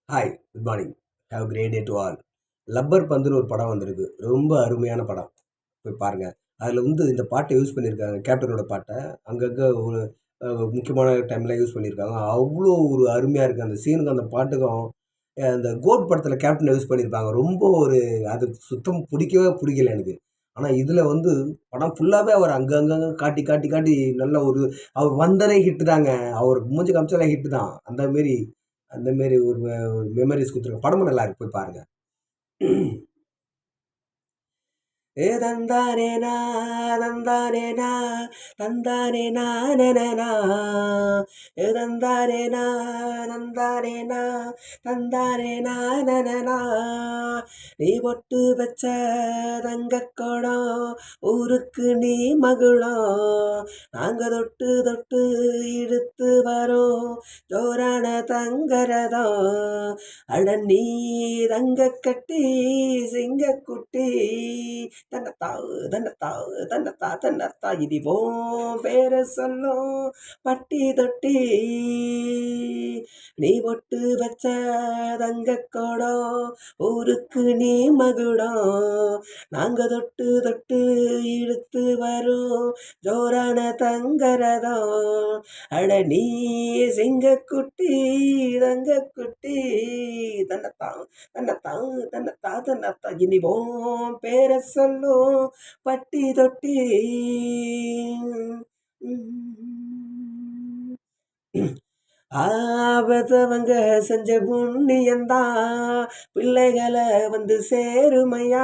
Hi, good morning. Have great day to all. Lubber பந்துன்னு ஒரு படம் வந்திருக்கு. ரொம்ப அருமையான படம். போய் பாருங்க. அதில இந்த பாட்ட யூஸ் பண்ணியிருக்காங்க. கேப்டனோட பாட்ட. அங்கங்க ஒரு முக்கியமான டைம்ல யூஸ் பண்ணியிருக்காங்க. அவ்வளோ ஒரு அருமையா இருக்கு. அந்த சீனுக்கும் அந்த பாட்டுக்கும் அந்த கோட் படத்தில கேப்டன யூஸ் பண்ணியிருப்பாங்க. ரொம்ப ஒரு அது சுத்தம் புடிக்கவே புடிக்கல எனக்கு. ஆனா இதில படம் ஃபுல்லாவே அவர் அங்கங்க காட்டி, காட்டி, காட்டி நல்ல ஒரு அவர் வந்தாலே ஹிட் தாங்க. அவர் மூஞ்சி காமிச்சாலே ஹிட் தான். அந்த மாரி ஒரு மெமரீஸ் குடுத்துருக்காங்க. படமும் நல்லா இருக்கு. போய் பாருங்க. ஏ தந்தானேனா தந்தானேனா தந்தானேனா நனனா ஏ தந்தானேனா தந்தானேனா தந்தானேனா நனனா நீ பொட்டு வச்ச தங்கக்கோடம் ஊருக்கு நீ மகுளம் நாங்க தொட்டு தொட்டு இழுத்து வரோம் ஜோரான தங்கரதம் அட நீ தங்க கட்டி சிங்கக்குட்டி தன்னத்தாவு தன்னத்தாவு தன்னத்தா தன்னத்தா இடிவோம் பேர சொல்லும் பட்டி தொட்டி நீ பொட்டு வச்ச தங்கக்கோடம் ஊருக்கு நீ மகுடம் நாங்க தொட்டு தொட்டு இழுத்து வரும் ஜோரான தங்கரதம் அட நீ சிங்கக்குட்டி தங்கக்குட்டி தன்னத்தான் தன்னத்தான் தன்னத்தா தன்னத்தா இனிவோம் பேர சொல்லும் பட்டி தொட்டி ஆபத்தவங்க செஞ்ச புண்ணியந்தான் பிள்ளைகளை சேருமையா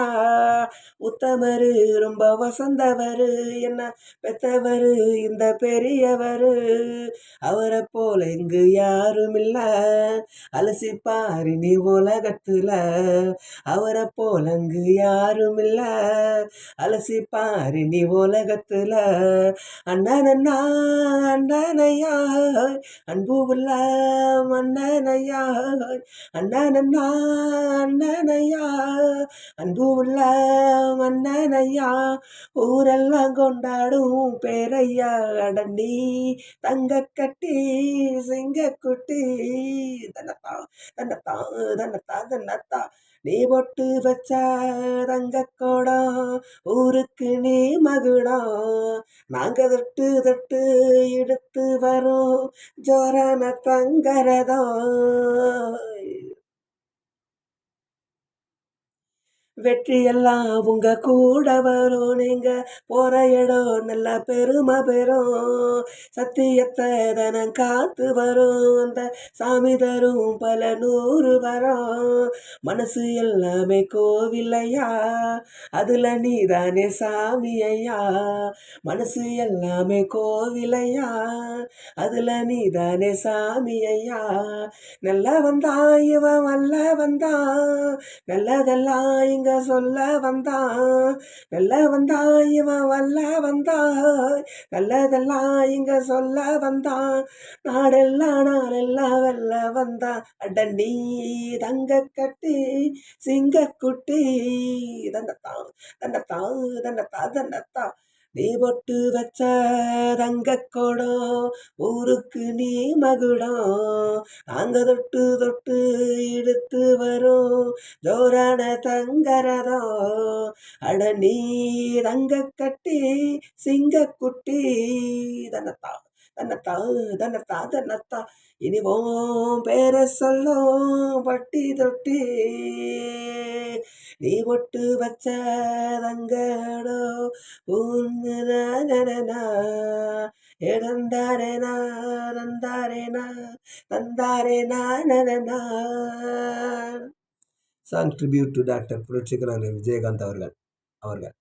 உத்தமரு ரொம்ப வசந்தவரு என்ன பெத்தவரு இந்த பெரியவரு அவரை போல இங்கு யாரும் இல்ல அலசிப்பாரு நீ உலகத்துல அவரை போல இங்கு யாரும் இல்ல அலசிப்பாரு நீ உலகத்துல அண்ணனண்ணா அண்ணனையா அன்பு உள்ள மன்னனையா அண்ணனண்ணா அண்ணனையா அன்பு உள்ள மன்னனையா ஊரெல்லாம் கொண்டாடும் பேரையா அடனி தங்க கட்டி சிங்கக்குட்டி தன்னத்தா தன்னத்தா தன்னத்தா தன்னத்தா நீ பொட்டு வச்ச தங்கக்கோடம் ஊருக்கு நீ மகுடம் நாங்க தொட்டு தொட்டு எடுத்து வரோம் ஜோரான தங்கரதம் வெற்றியெல்லாம் உங்க கூட வரும் நீங்க போற இடம் நல்ல பெருமை பெறும் சத்தியத்தை தனம் காத்து வரும் அந்த சாமி தரும் பல 100 வரும் மனசு எல்லாமே கோவிலையா அதுல நீதானே சாமி ஐயா மனசு எல்லாமே கோவிலையா அதுல நீதானே சாமி ஐயா நல்ல வந்தான் இவன் வல்ல வந்தான் நல்லதெல்லாம் இங்க சொல்ல வந்தான் நல்ல வந்தான் இவன் வல்ல வந்தான் நல்லதெல்லாம் இங்க சொல்ல வந்தான் நாடெல்லாம் வெல்ல வந்தான் அட நீ தங்க கட்டி சிங்கக்குட்டி தன்னத்தான் தன்னத்தான் தன்னத்தா தன்னத்தா நீ பொட்டு வச்ச தங்கக்கோடம் ஊருக்கு நீ மகுடம் நாங்க தொட்டு தொட்டு இழுத்து வரோம் ஜோரான தங்கரதம் அட நீ தங்க கட்டி சிங்கக்குட்டி தன்னத்தா தன்னத்தா தன்னத்தா தன்னத்தா இனிவோம் பேர சொல்லும் பட்டி தொட்டி நீ பொட்டு வச்ச தங்கடோ ஊன்னா தந்தாரேனா தந்தாரேனா தந்தாரேனா நனனா சாங் ட்ரிபியூட் டு டாக்டர் புரட்சிகரன் விஜயகாந்த் அவர்கள்.